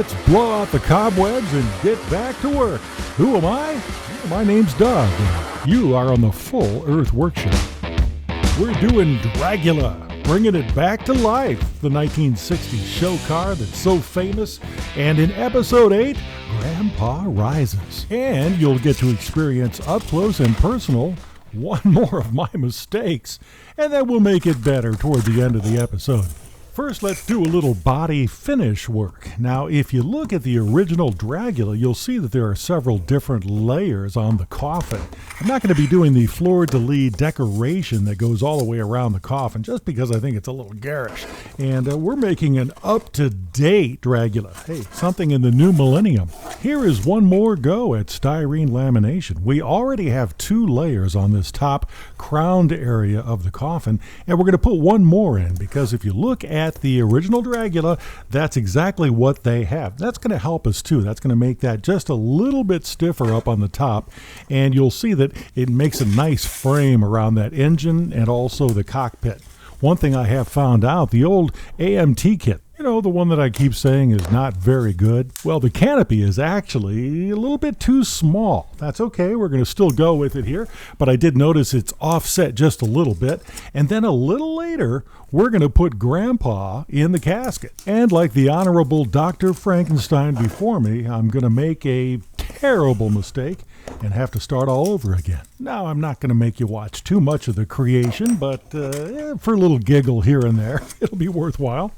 let's blow out the cobwebs and get back to work. Who am I? Well, my name's Doug, and you are on the Full Earth Workshop. We're doing Dragula, bringing it back to life, the 1960s show car that's so famous. And in episode 8, Grandpa rises. And you'll get to experience up close and personal one more of my mistakes, and then we'll make it better toward the end of the episode. First, let's do a little body finish work. Now, if you look at the original Dragula, you'll see that there are several different layers on the coffin. I'm not going to be doing the fleur-de-lis decoration that goes all the way around the coffin, just because I think it's a little garish. And we're making an up-to-date Dragula. Hey, something in the new millennium. Here is one more go at styrene lamination. We already have 2 layers on this top crowned area of the coffin, and we're going to put one more in, because if you look at the original Dragula, that's exactly what they have. That's going to help us too. That's going to make that just a little bit stiffer up on the top, and you'll see that it makes a nice frame around that engine and also the cockpit. One thing I have found out, the old AMT kit, you know, the one that I keep saying is not very good. Well, the canopy is actually a little bit too small. That's okay. We're going to still go with it here. But I did notice it's offset just a little bit. And then a little later, we're going to put Grandpa in the casket. And like the Honorable Dr. Frankenstein before me, I'm going to make a terrible mistake and have to start all over again. Now, I'm not going to make you watch too much of the creation, but for a little giggle here and there, it'll be worthwhile.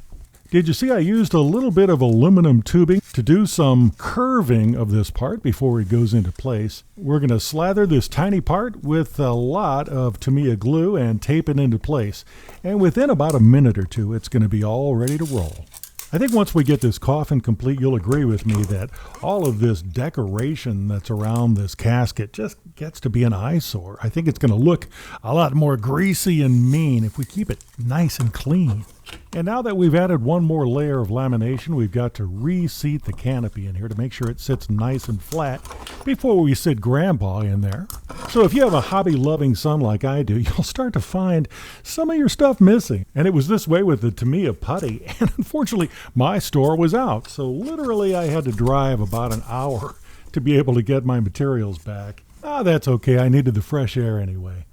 Did you see I used a little bit of aluminum tubing to do some curving of this part before it goes into place? We're going to slather this tiny part with a lot of Tamiya glue and tape it into place. And within about a minute or two, it's going to be all ready to roll. I think once we get this coffin complete, you'll agree with me that all of this decoration that's around this casket just gets to be an eyesore. I think it's going to look a lot more greasy and mean if we keep it nice and clean. And now that we've added one more layer of lamination, we've got to reseat the canopy in here to make sure it sits nice and flat before we sit Grandpa in there. So if you have a hobby-loving son like I do, you'll start to find some of your stuff missing. And it was this way with the Tamiya putty, and unfortunately my store was out. So literally I had to drive about an hour to be able to get my materials back. That's okay, I needed the fresh air anyway.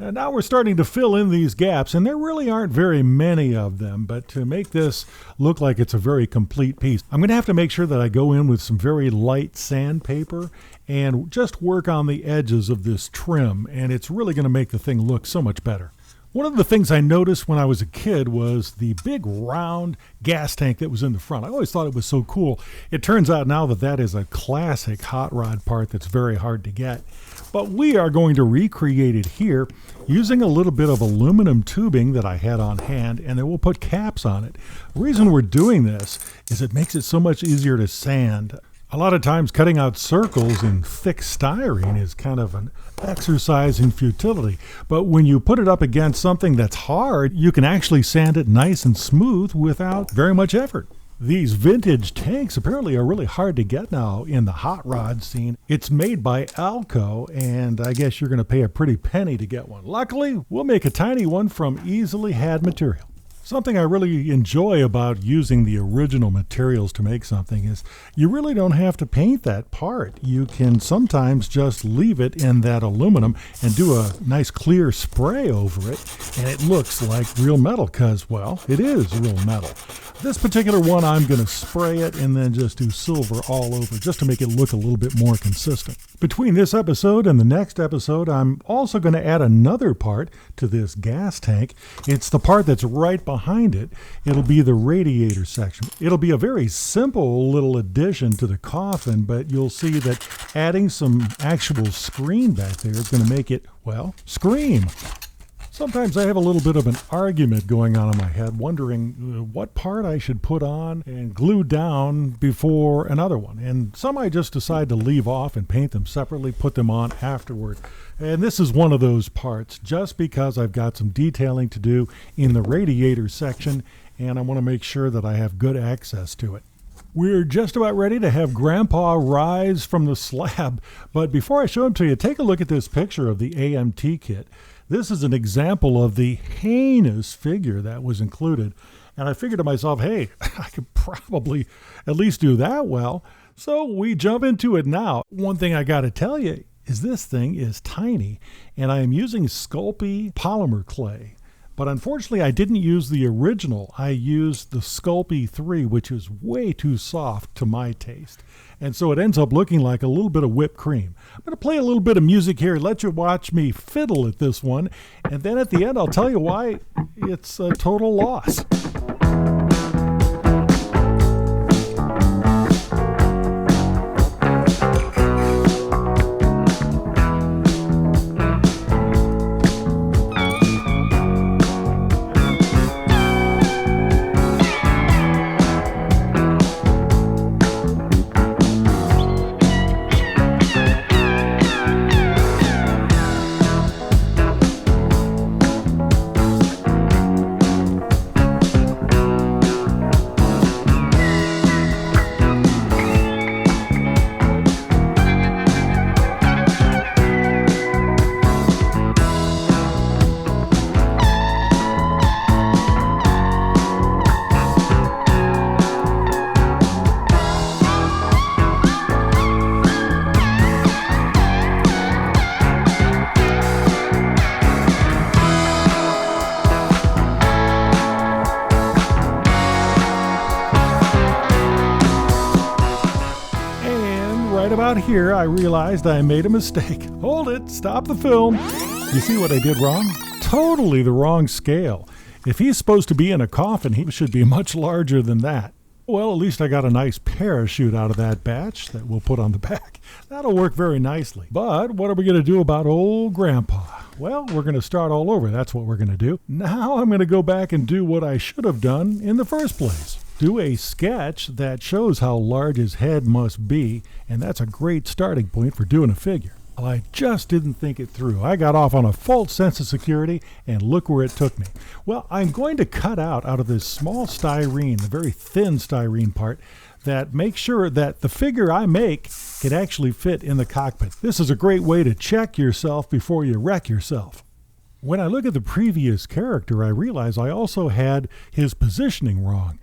And now we're starting to fill in these gaps, and there really aren't very many of them, but to make this look like it's a very complete piece, I'm going to have to make sure that I go in with some very light sandpaper and just work on the edges of this trim, and it's really going to make the thing look so much better. One of the things I noticed when I was a kid was the big round gas tank that was in the front. I always thought it was so cool. It turns out now that that is a classic hot rod part that's very hard to get. But we are going to recreate it here using a little bit of aluminum tubing that I had on hand, and then we'll put caps on it. The reason we're doing this is it makes it so much easier to sand. A lot of times cutting out circles in thick styrene is kind of an exercise in futility. But when you put it up against something that's hard, you can actually sand it nice and smooth without very much effort. These vintage tanks apparently are really hard to get now in the hot rod scene. It's made by Alco, and I guess you're going to pay a pretty penny to get one. Luckily, we'll make a tiny one from easily had material. Something I really enjoy about using the original materials to make something is you really don't have to paint that part. You can sometimes just leave it in that aluminum and do a nice clear spray over it, and it looks like real metal because, well, it is real metal. This particular one, I'm going to spray it and then just do silver all over just to make it look a little bit more consistent. Between this episode and the next episode, I'm also going to add another part to this gas tank. It's the part that's right behind it. It'll be the radiator section. It'll be a very simple little addition to the coffin, but you'll see that adding some actual screen back there is going to make it, well, scream. Sometimes I have a little bit of an argument going on in my head, wondering what part I should put on and glue down before another one. And some I just decide to leave off and paint them separately, put them on afterward. And this is one of those parts, just because I've got some detailing to do in the radiator section, and I want to make sure that I have good access to it. We're just about ready to have Grandpa rise from the slab, but before I show him to you, take a look at this picture of the AMT kit. This is an example of the heinous figure that was included. And I figured to myself, hey, I could probably at least do that well. So we jump into it now. One thing I got to tell you is this thing is tiny, and I am using Sculpey polymer clay. But unfortunately, I didn't use the original. I used the Sculpey III, which is way too soft to my taste. And so it ends up looking like a little bit of whipped cream. I'm going to play a little bit of music here, let you watch me fiddle at this one. And then at the end, I'll tell you why it's a total loss. Right about here, I realized I made a mistake. Hold it, stop the film. You see what I did wrong? Totally the wrong scale. If he's supposed to be in a coffin, he should be much larger than that. Well, at least I got a nice parachute out of that batch that we'll put on the back. That'll work very nicely. But what are we going to do about old Grandpa? Well, we're going to start all over. That's what we're going to do. Now I'm going to go back and do what I should have done in the first place. Do a sketch that shows how large his head must be, and that's a great starting point for doing a figure. Well, I just didn't think it through. I got off on a false sense of security, and look where it took me. Well, I'm going to cut out of this small styrene, the very thin styrene part, that makes sure that the figure I make can actually fit in the cockpit. This is a great way to check yourself before you wreck yourself. When I look at the previous character, I realize I also had his positioning wrong.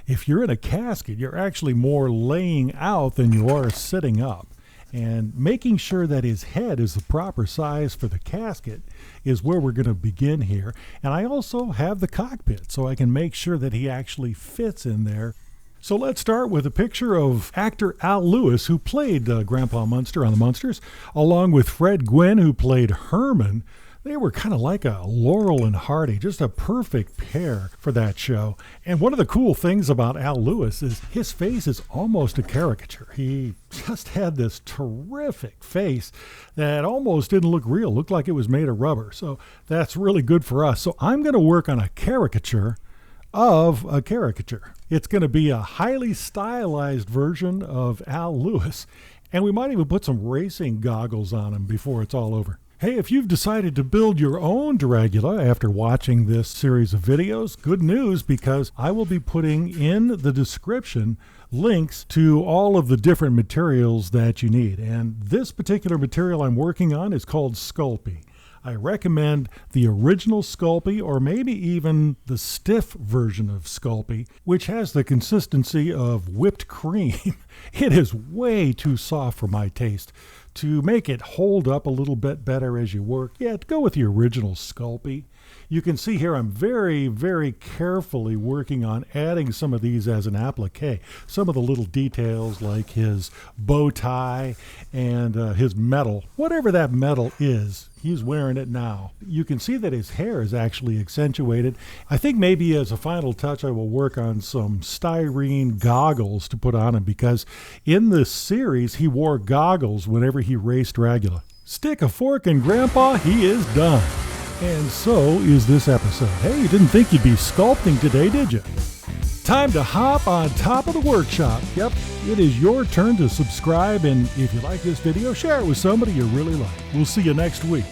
If you're in a casket, you're actually more laying out than you are sitting up. And making sure that his head is the proper size for the casket is where we're going to begin here. And I also have the cockpit, so I can make sure that he actually fits in there. So let's start with a picture of actor Al Lewis, who played Grandpa Munster on the Munsters, along with Fred Gwynn, who played Herman. They were kind of like a Laurel and Hardy, just a perfect pair for that show. And one of the cool things about Al Lewis is his face is almost a caricature. He just had this terrific face that almost didn't look real, looked like it was made of rubber. So that's really good for us. So I'm going to work on a caricature of a caricature. It's going to be a highly stylized version of Al Lewis. And we might even put some racing goggles on him before it's all over. Hey, if you've decided to build your own Dragula after watching this series of videos, good news, because I will be putting in the description links to all of the different materials that you need. And this particular material I'm working on is called Sculpey. I recommend the original Sculpey, or maybe even the stiff version of Sculpey, which has the consistency of whipped cream. It is way too soft for my taste. To make it hold up a little bit better as you work, go with the original Sculpey. You can see here I'm very, very carefully working on adding some of these as an applique. Some of the little details like his bow tie and his medal, whatever that medal is, he's wearing it now. You can see that his hair is actually accentuated. I think maybe as a final touch I will work on some styrene goggles to put on him, because in this series he wore goggles whenever he raced Dragula. Stick a fork in Grandpa, he is done. And so is this episode. Hey, you didn't think you'd be sculpting today, did you? Time to hop on top of the workshop. Yep, it is your turn to subscribe, and if you like this video, share it with somebody you really like. We'll see you next week.